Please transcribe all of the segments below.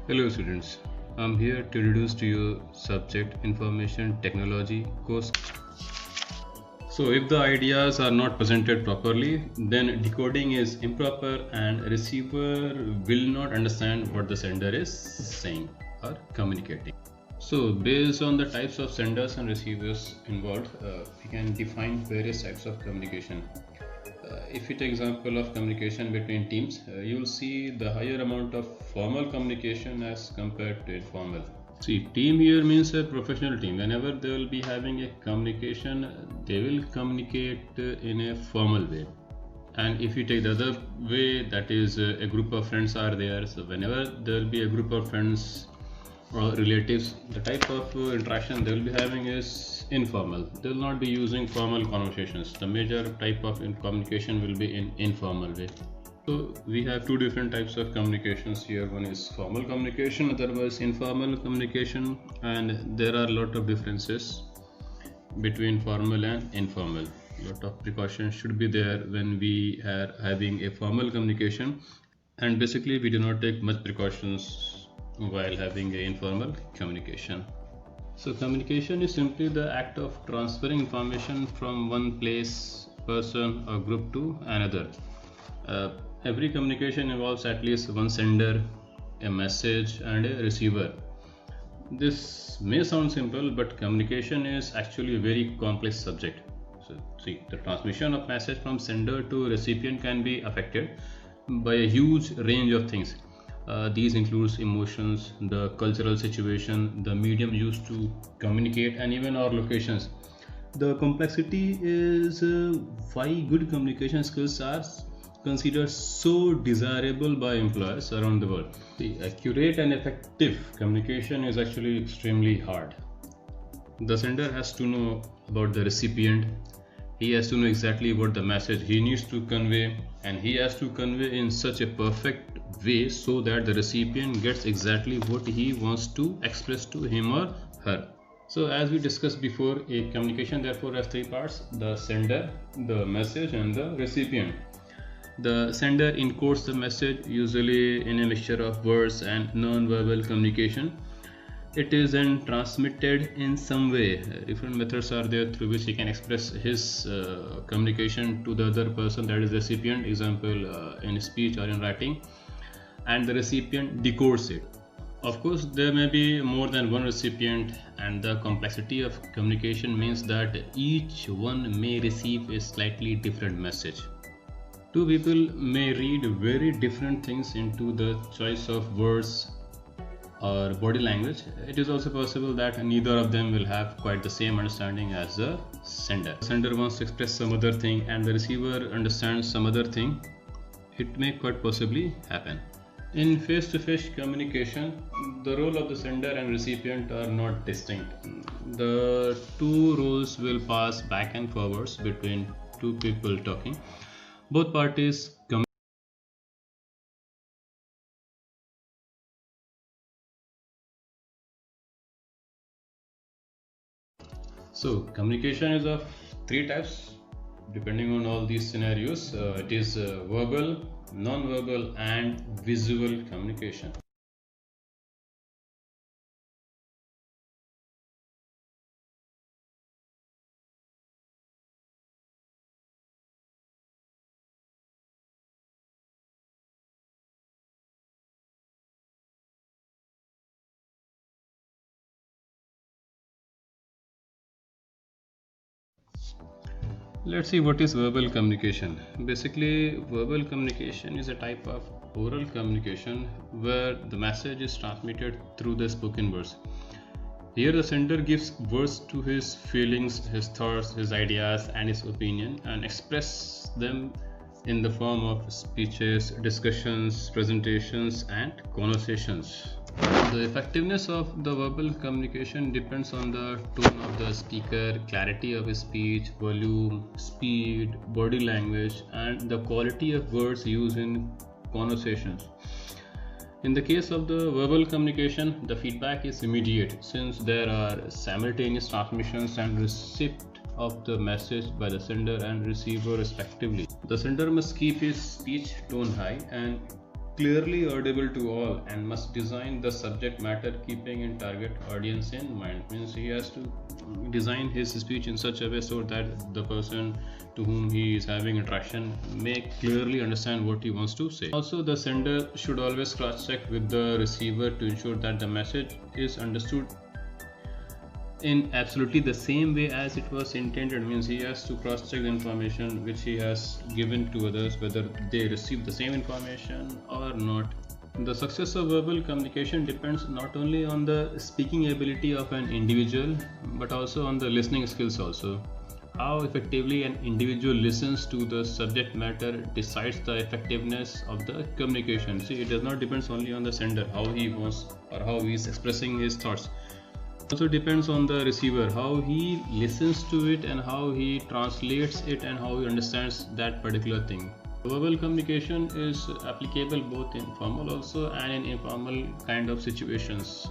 Hello students, I'm here to introduce to you subject information technology course. So if the ideas are not presented properly, then decoding is improper and receiver will not understand what the sender is saying or communicating. So based on the types of senders and receivers involved, we can define various types of communication. If you take example of communication between teams, you will see the higher amount of formal communication as compared to informal. See, team here means a professional team. Whenever they will be having a communication, they will communicate in a formal way. And if you take the other way, that is a group of friends are there. So whenever there will be a group of friends or relatives, the type of interaction they will be having is informal. They will not be using formal conversations. The major type of communication will be in informal way. So we have two different types of communications here. One is formal communication, other was informal communication, and there are a lot of differences between formal and informal. A lot of precautions should be there when we are having a formal communication, and basically we do not take much precautions while having a informal communication. So communication is simply the act of transferring information from one place, person or group to another. Every communication involves at least one sender, a message and a receiver. This may sound simple, but communication is actually a very complex subject. So see, the transmission of message from sender to recipient can be affected by a huge range of things. These includes emotions, the cultural situation, the medium used to communicate, and even our locations. The complexity is why good communication skills are considered so desirable by employers around the world. The accurate and effective communication is actually extremely hard. The sender has to know about the recipient. He has to know exactly what the message he needs to convey, and he has to convey in such a perfect way so that the recipient gets exactly what he wants to express to him or her. So as we discussed before, a communication therefore has three parts: the sender, the message and the recipient. The sender encodes the message usually in a mixture of words and non-verbal communication. It is then transmitted in some way. Different methods are there through which he can express his communication to the other person, that is the recipient, example in speech or in writing, and the recipient decodes it. Of course, there may be more than one recipient, and the complexity of communication means that each one may receive a slightly different message. Two people may read very different things into the choice of words or body language. It is also possible that neither of them will have quite the same understanding as the sender. The sender wants to express some other thing and the receiver understands some other thing. It may quite possibly happen. In face-to-face communication, the role of the sender and recipient are not distinct. The two roles will pass back and forwards between two people talking. Both parties So communication is of three types depending on all these scenarios. It is verbal, non-verbal and visual communication. Let's see what is verbal communication. Basically, verbal communication is a type of oral communication where the message is transmitted through the spoken words. Here the sender gives words to his feelings, his thoughts, his ideas and his opinion and express them in the form of speeches, discussions, presentations and conversations. The effectiveness of the verbal communication depends on the tone of the speaker, clarity of his speech, volume, speed, body language, and the quality of words used in conversations. In the case of the verbal communication, the feedback is immediate since there are simultaneous transmissions and receipt of the message by the sender and receiver respectively. The sender must keep his speech tone high and clearly audible to all, and must design the subject matter keeping in target audience in mind. Means he has to design his speech in such a way so that the person to whom he is having interaction may clearly understand what he wants to say. Also, the sender should always cross check with the receiver to ensure that the message is understood in absolutely the same way as it was intended. Means he has to cross check the information which he has given to others whether they receive the same information or not. The success of verbal communication depends not only on the speaking ability of an individual but also on the listening skills also. How effectively an individual listens to the subject matter decides the effectiveness of the communication. See, it does not depend only on the sender, how he wants or how he is expressing his thoughts. Also depends on the receiver, how he listens to it and how he translates it and how he understands that particular thing. Verbal communication is applicable both in formal also and in informal kind of situations.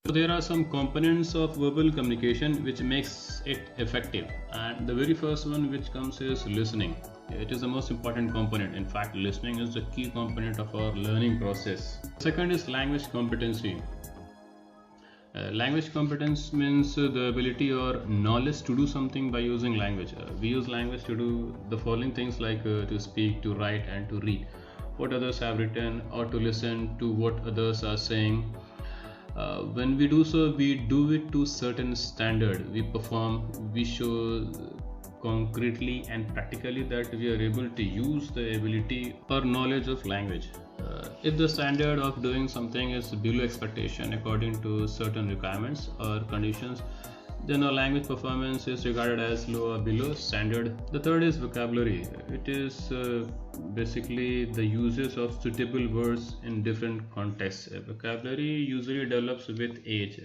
So there are some components of verbal communication which makes it effective, and the very first one which comes is listening. It is the most important component. In fact, listening is the key component of our learning process. Second is language competency. Language competence means the ability or knowledge to do something by using language. We use language to do the following things like to speak, to write, and to read what others have written, or to listen to what others are saying. When we do so, we do it to certain standard. We perform, we show concretely and practically that we are able to use the ability or knowledge of language. If the standard of doing something is below expectation according to certain requirements or conditions, then our language performance is regarded as low or below standard. The third is vocabulary. It is basically the uses of suitable words in different contexts. Vocabulary usually develops with age.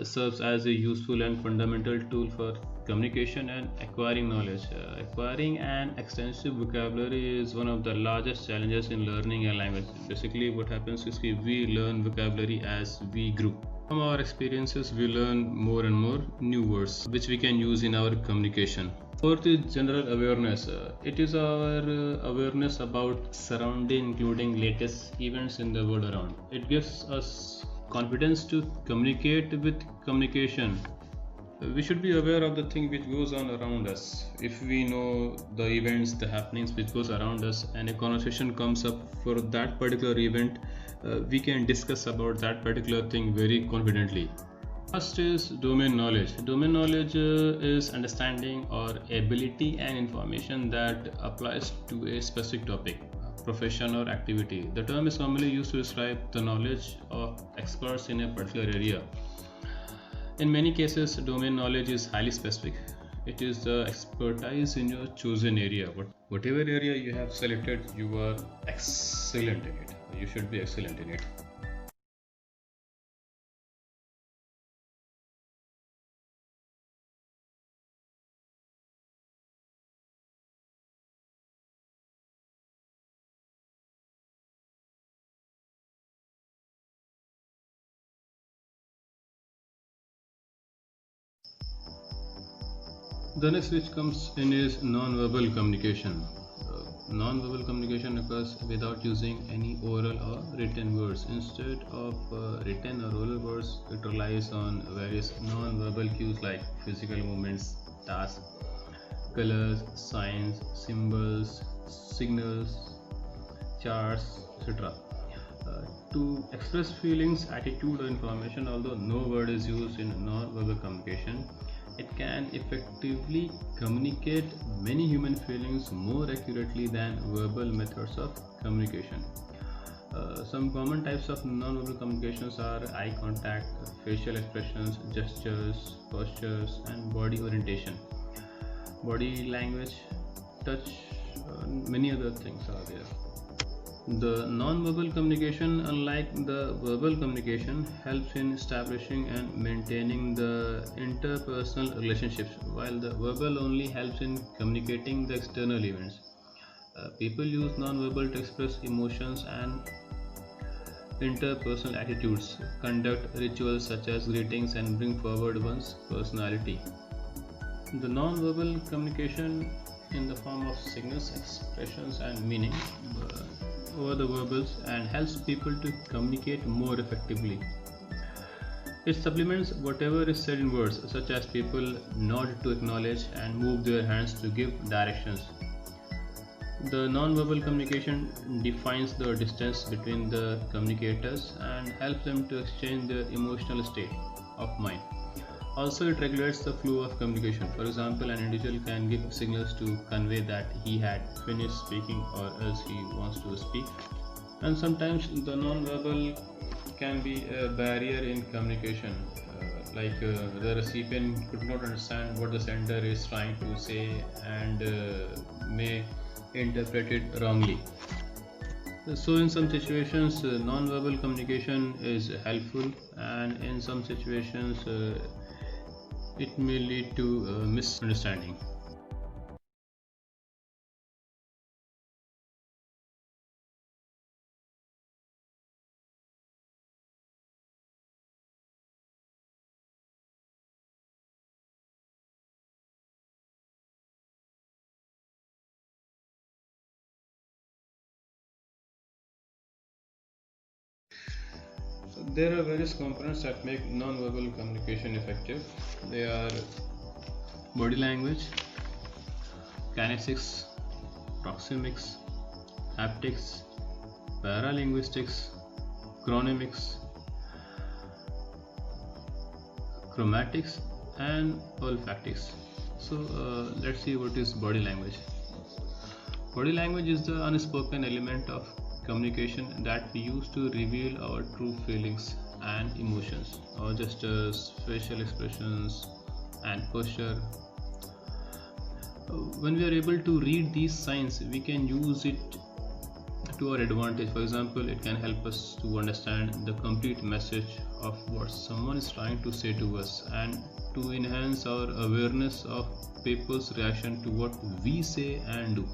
Serves as a useful and fundamental tool for communication and acquiring knowledge. Acquiring an extensive vocabulary is one of the largest challenges in learning a language. Basically, what happens is we learn vocabulary as we grow. From our experiences, we learn more and more new words which we can use in our communication. Fourth is general awareness. It is our awareness about surrounding, including latest events in the world around. It gives us confidence to communicate with communication. We should be aware of the thing which goes on around us. If we know the events, the happenings which goes around us, and a conversation comes up for that particular event, we can discuss about that particular thing very confidently. First is domain knowledge. Domain knowledge is understanding or ability and information that applies to a specific topic, profession or activity. The term is commonly used to describe the knowledge of experts in a particular area. In many cases, domain knowledge is highly specific. It is the expertise in your chosen area. Whatever area you have selected, you are excellent in it. You should be excellent in it. The next which comes in is non-verbal communication. Non-verbal communication occurs without using any oral or written words. Instead of written or oral words, it relies on various non-verbal cues like physical movements, tasks, colors, signs, symbols, signals, charts, etc. To express feelings, attitude, or information, although no word is used in non-verbal communication, it can effectively communicate many human feelings more accurately than verbal methods of communication. Some common types of non-verbal communications are eye contact, facial expressions, gestures, postures, and body orientation. Body language, touch, many other things are there. The non-verbal communication, unlike the verbal communication, helps in establishing and maintaining the interpersonal relationships, while the verbal only helps in communicating the external events. People use non-verbal to express emotions and interpersonal attitudes, conduct rituals such as greetings, and bring forward one's personality. The non-verbal communication in the form of signals, expressions, and meaning over the verbals and helps people to communicate more effectively. It supplements whatever is said in words, such as people nod to acknowledge and move their hands to give directions. The non-verbal communication defines the distance between the communicators and helps them to exchange their emotional state of mind. Also, it regulates the flow of communication. For example, an individual can give signals to convey that he had finished speaking or else he wants to speak. And sometimes the non-verbal can be a barrier in communication. The recipient could not understand what the sender is trying to say and may interpret it wrongly. So in some situations non-verbal communication is helpful, and in some situations it may lead to misunderstanding. So there are various components that make non-verbal communication effective. They are body language, kinesics, proxemics, haptics, paralinguistics, chronemics, chromatics, and olfactics. So let's see what is body language. Body language is the unspoken element of communication that we use to reveal our true feelings and emotions. Our gestures, facial expressions, and posture. When we are able to read these signs, we can use it to our advantage. For example, it can help us to understand the complete message of what someone is trying to say to us, and to enhance our awareness of people's reaction to what we say and do.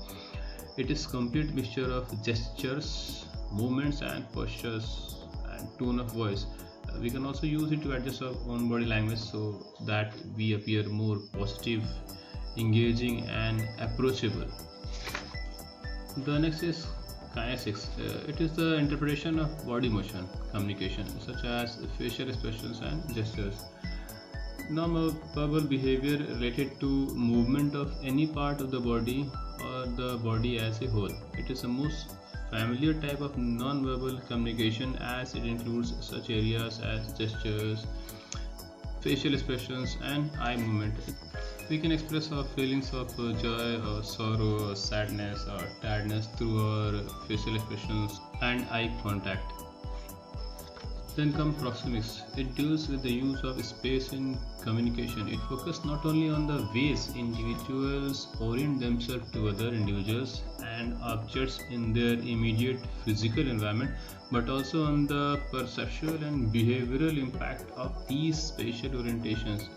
It is complete mixture of gestures, movements, and postures and tone of voice. We can also use it to adjust our own body language so that we appear more positive, engaging, and approachable. The next is kinesics. It is the interpretation of body motion communication, such as facial expressions and gestures. Non-verbal behavior related to movement of any part of the body or the body as a whole. It is the most familiar type of non-verbal communication, as it includes such areas as gestures, facial expressions, and eye movement. We can express our feelings of joy or sorrow or sadness or tiredness through our facial expressions and eye contact. Then comes proxemics. It deals with the use of space in communication. It focuses not only on the ways individuals orient themselves to other individuals and objects in their immediate physical environment, but also on the perceptual and behavioral impact of these spatial orientations.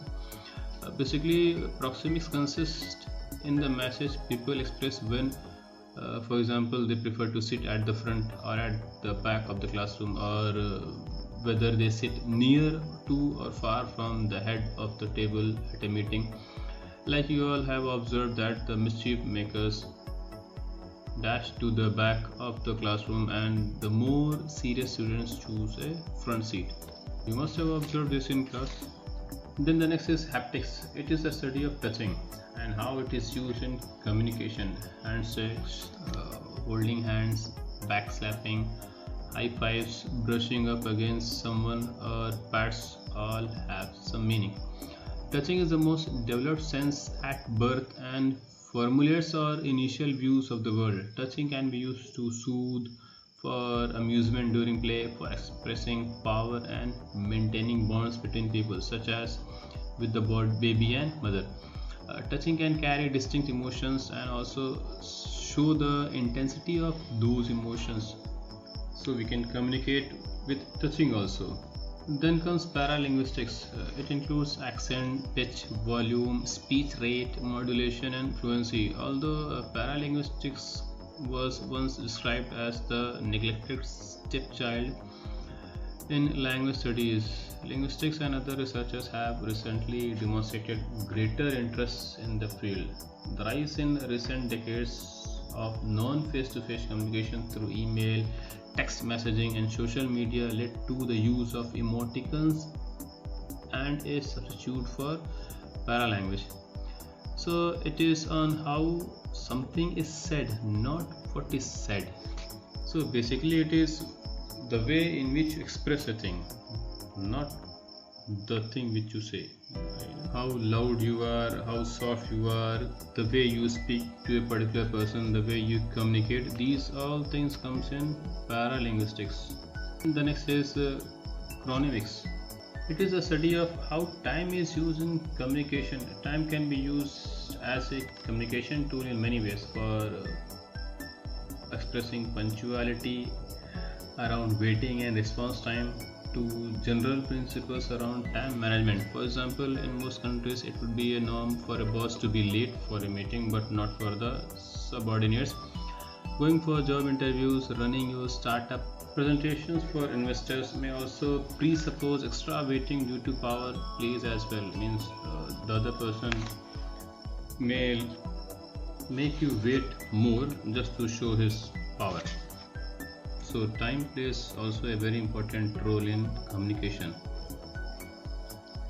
Basically, proxemics consist in the message people express when, for example, they prefer to sit at the front or at the back of the classroom, or whether they sit near to or far from the head of the table at a meeting. Like you all have observed that the mischief makers dash to the back of the classroom and the more serious students choose a front seat. You must have observed this in class. Then the next is haptics. It is the study of touching and how it is used in communication. Handshakes, holding hands, backslapping, high fives, brushing up against someone, or pats all have some meaning. Touching is the most developed sense at birth and formulates our initial views of the world. Touching can be used to soothe, for amusement during play, for expressing power and maintaining bonds between people, such as with the baby and mother. Touching can carry distinct emotions and also show the intensity of those emotions. So we can communicate with touching also. Then comes paralinguistics. It includes accent, pitch, volume, speech rate, modulation, and fluency. Although paralinguistics was once described as the neglected stepchild in language studies, linguistics and other researchers have recently demonstrated greater interest in the field. The rise in recent decades of non face to face communication through email, text messaging, and social media led to the use of emoticons and a substitute for paralanguage. So it is on how something is said, not what is said. So basically, it is the way in which you express a thing, not the thing which you say. How loud you are, how soft you are, the way you speak to a particular person, the way you communicate, these all things comes in paralinguistics. The next is chronemics. It is a study of how time is used in communication. Time can be used as a communication tool in many ways for expressing punctuality, around waiting and response time, to general principles around time management. For example, in most countries, it would be a norm for a boss to be late for a meeting but not for the subordinates. Going for job interviews, running your startup presentations for investors may also presuppose extra waiting due to power plays as well. Means the other person may make you wait more just to show his power. So time plays also a very important role in communication.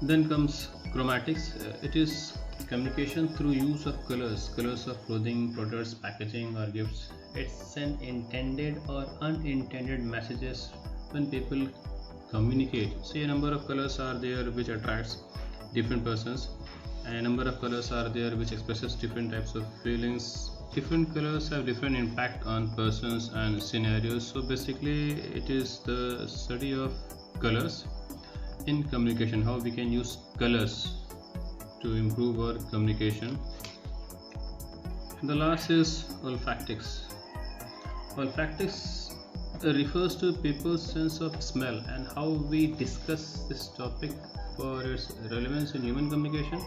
Then comes chromatics. It is communication through use of colors of clothing, products, packaging, or gifts. It's an intended or unintended messages when people communicate. Say a number of colors are there which attracts different persons, and a number of colors are there which expresses different types of feelings. Different colors have different impact on persons and scenarios. So basically, it is the study of colors in communication, how we can use colors to improve our communication. The last is olfactics. Olfactics refers to people's sense of smell and how we discuss this topic for its relevance in human communication.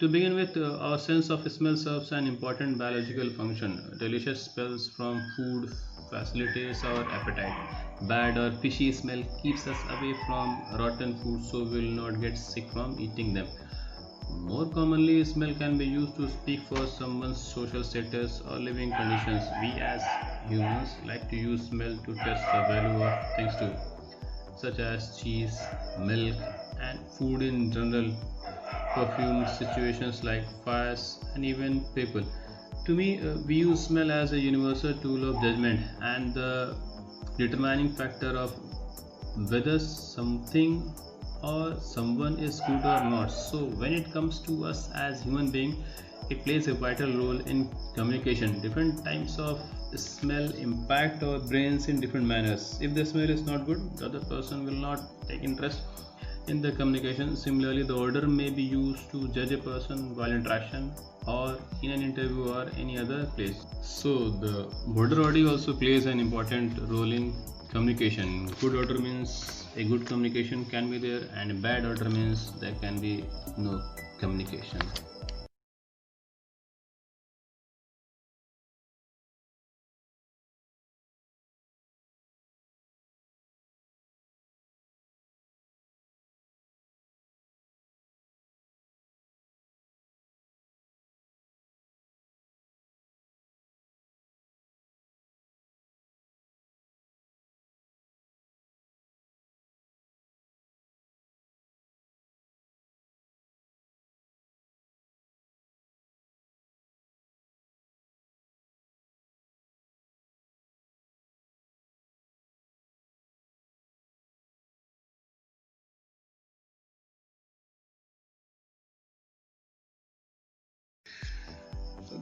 To begin with, our sense of smell serves an important biological function. Delicious smells from food facilitates our appetite. Bad or fishy smell keeps us away from rotten food so we will not get sick from eating them. More commonly, smell can be used to speak for someone's social status or living conditions. We as humans like to use smell to test the value of things too, such as cheese, milk, and food in general, perfumes, situations like fires, and even people. To me, we use smell as a universal tool of judgment and the determining factor of whether something or someone is good or not. So when it comes to us as human being, it plays a vital role in communication. Different types of smell impact our brains in different manners. If the smell is not good, the other person will not take interest in the communication. Similarly, the odor may be used to judge a person while interaction or in an interview or any other place. So the odor body also plays an important role in communication. Good odor means a good communication can be there, and bad odor means there can be no communication.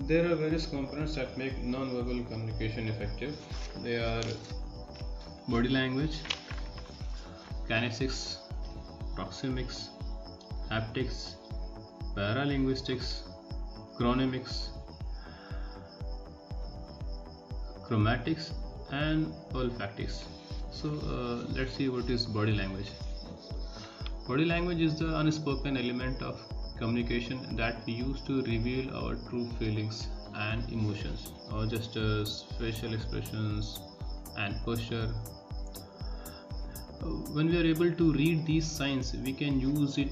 There are various components that make non-verbal communication effective. They are body language, kinesics, proxemics, haptics, paralinguistics, chronemics, chromatics, and olfactics. So let's see what is body language. Body language is the unspoken element of communication that we use to reveal our true feelings and emotions. Our gestures, facial expressions, and posture. When we are able to read these signs, we can use it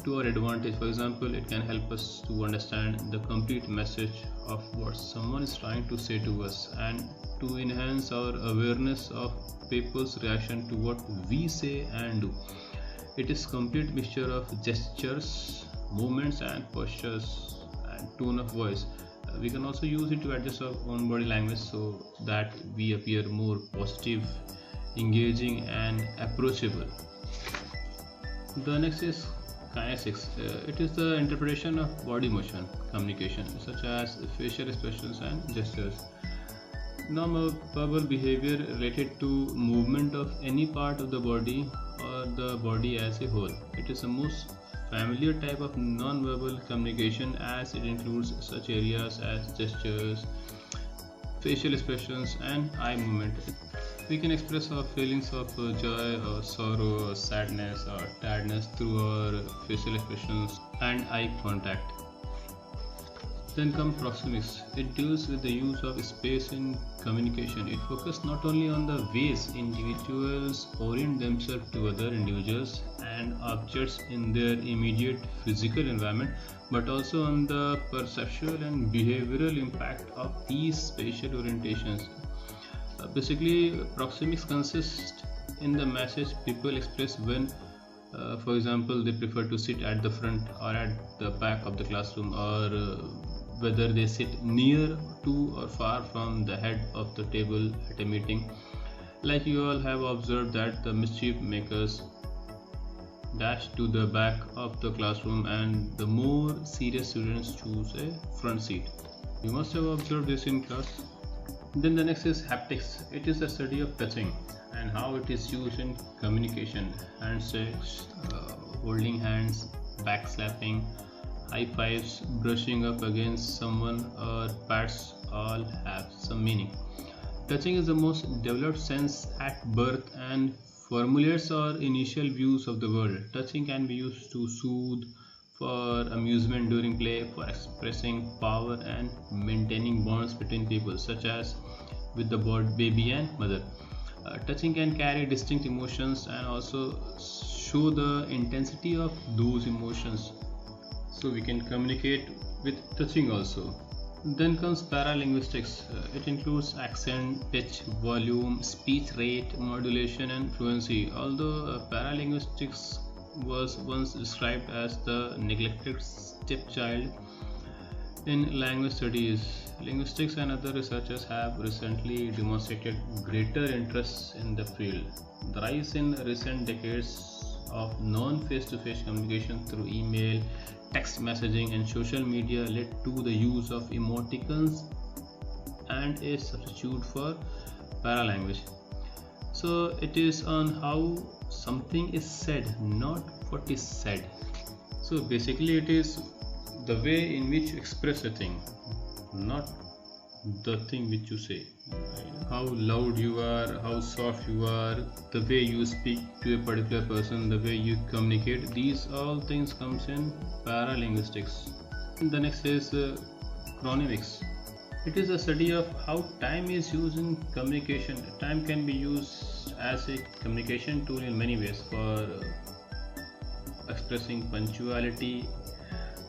to our advantage. For example, it can help us to understand the complete message of what someone is trying to say to us, and to enhance our awareness of people's reaction to what we say and do. It is complete mixture of gestures, movements, and postures and tone of voice. We can also use it to adjust our own body language so that we appear more positive, engaging, and approachable. The next is kinesics. It is the interpretation of body motion communication, such as facial expressions and gestures. Non-verbal behavior related to movement of any part of the body or the body as a whole. It is the most familiar type of non-verbal communication, as it includes such areas as gestures, facial expressions, and eye movement. We can express our feelings of joy or sorrow or sadness or tiredness through our facial expressions and eye contact. Then comes proxemics. It deals with the use of space in communication. It focuses not only on the ways individuals orient themselves to other individuals and objects in their immediate physical environment, but also on the perceptual and behavioral impact of these spatial orientations. Basically, proxemics consist in the message people express when, for example, they prefer to sit at the front or at the back of the classroom, or whether they sit near to or far from the head of the table at a meeting. Like you all have observed that the mischief makers dash to the back of the classroom and the more serious students choose a front seat. You must have observed this in class. Then the next is haptics. It is the study of touching and how it is used in communication. Handshakes, holding hands, backslapping, high fives, brushing up against someone, or pats all have some meaning. Touching is the most developed sense at birth and formulates our initial views of the world. Touching can be used to soothe, for amusement during play, for expressing power, and maintaining bonds between people, such as with the baby and mother. Touching can carry distinct emotions and also show the intensity of those emotions. So we can communicate with touching also. Then comes paralinguistics. It includes accent, pitch, volume, speech rate, modulation, and fluency. Although paralinguistics was once described as the neglected stepchild in language studies, linguistics and other researchers have recently demonstrated greater interest in the field. The rise in recent decades of non-face-to-face communication through email, text messaging, and social media led to the use of emoticons and a substitute for paralanguage. So it is on how something is said, not what is said. So basically it is the way in which you express a thing, not the thing which you say. How loud you are, how soft you are, the way you speak to a particular person, the way you communicate, these all things comes in paralinguistics. The next is chronemics. It is a study of how time is used in communication. Time can be used as a communication tool in many ways, for expressing punctuality,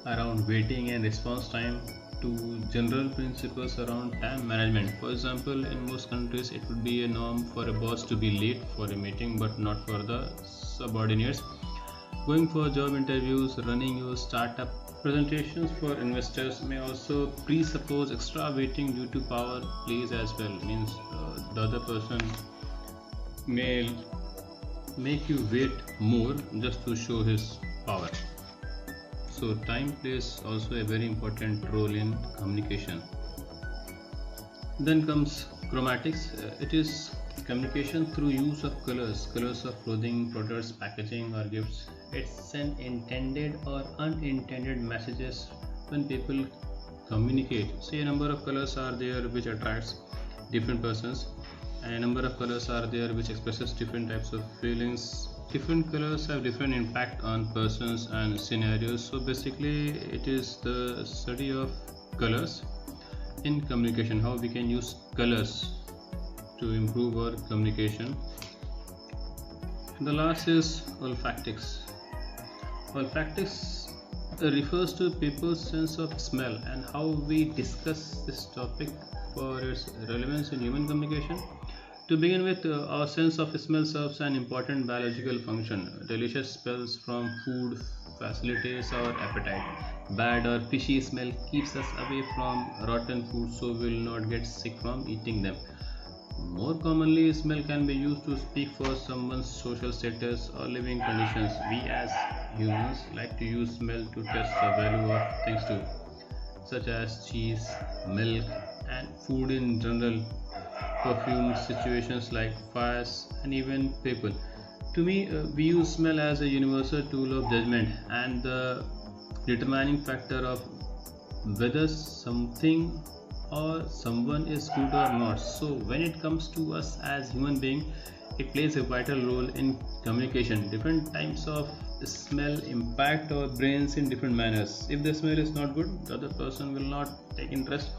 around waiting and response time, to general principles around time management. For example, in most countries it would be a norm for a boss to be late for a meeting, but not for the subordinates. Going for job interviews, running your startup presentations for investors may also presuppose extra waiting due to power plays as well. Means the other person may make you wait more just to show his power. So time plays also a very important role in communication. Then comes chromatics. It is Communication through use of colors of clothing, products, packaging, or gifts. It sends intended or unintended messages when people communicate. Say a number of colors are there which attracts different persons, and a number of colors are there which expresses different types of feelings. Different colors have different impact on persons and scenarios. So basically, it is the study of colors in communication, how we can use colors to improve our communication. The last is olfactics. Olfactics refers to people's sense of smell and how we discuss this topic for its relevance in human communication. To begin with, our sense of smell serves an important biological function. Delicious smells from food facilitates our appetite. Bad or fishy smell keeps us away from rotten food so we will not get sick from eating them. More commonly, smell can be used to speak for someone's social status or living conditions. We as humans like to use smell to test the value of things too, such as cheese, milk, and food in general, perfume, situations like fires, and even people. To me, we use smell as a universal tool of judgment and the determining factor of whether something or someone is good or not. So when it comes to us as human being, it plays a vital role in communication. Different types of smell impact our brains in different manners. If the smell is not good, the other person will not take interest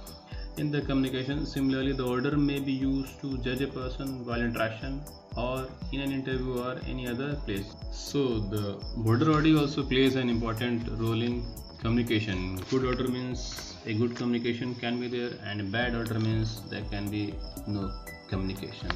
in the communication. Similarly, the odor may be used to judge a person while interaction or in an interview or any other place. So the odor body also plays an important role in communication. Good odor means a good communication can be there, and bad odor means there can be no communication.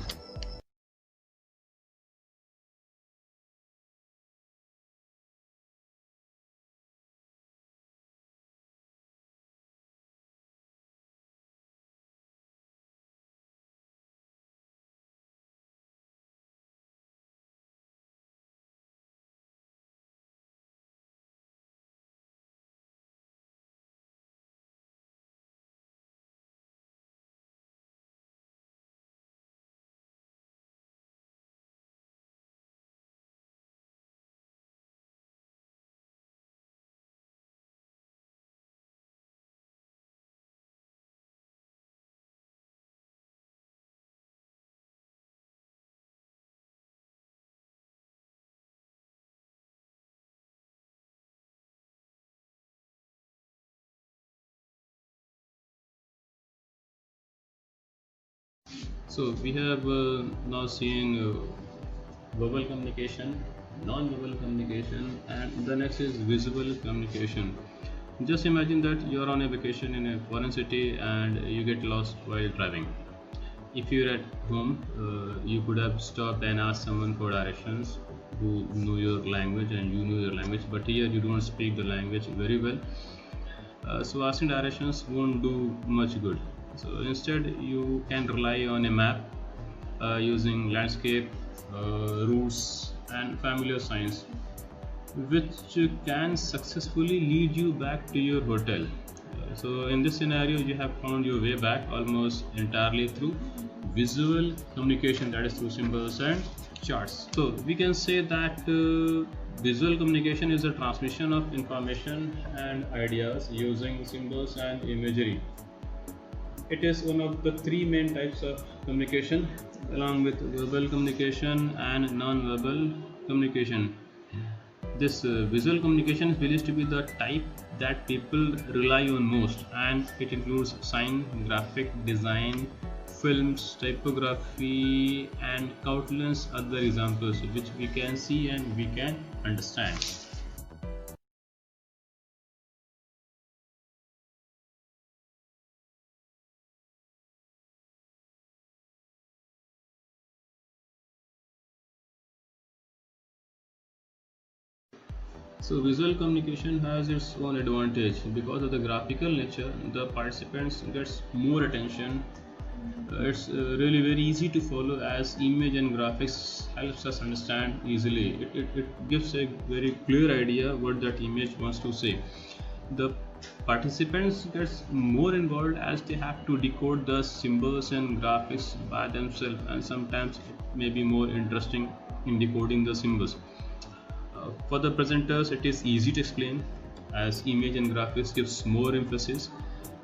So we have now seen verbal communication, non-verbal communication, and the next is visual communication. Just imagine that you are on a vacation in a foreign city and you get lost while driving. If you're at home, you could have stopped and asked someone for directions who know your language and you know your language, but here you don't speak the language very well. So asking directions won't do much good. So instead, you can rely on a map using landscape, routes, and familiar signs, which can successfully lead you back to your hotel. So in this scenario, you have found your way back almost entirely through visual communication, that is through symbols and charts. So we can say that visual communication is a transmission of information and ideas using symbols and imagery. It is one of the three main types of communication, along with verbal communication and non-verbal communication. This visual communication is believed to be the type that people rely on most, and it includes sign, graphic design, films, typography, and countless other examples which we can see and we can understand. So visual communication has its own advantage. Because of the graphical nature, the participants gets more attention. It's really very easy to follow, as image and graphics helps us understand easily. It gives a very clear idea what that image wants to say. The Participants gets more involved as they have to decode the symbols and graphics by themselves, and sometimes it may be more interesting in decoding the symbols. For the presenters, it is easy to explain as image and graphics gives more emphasis,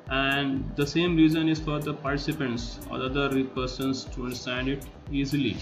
and the same reason is for the participants or the other persons to understand it easily.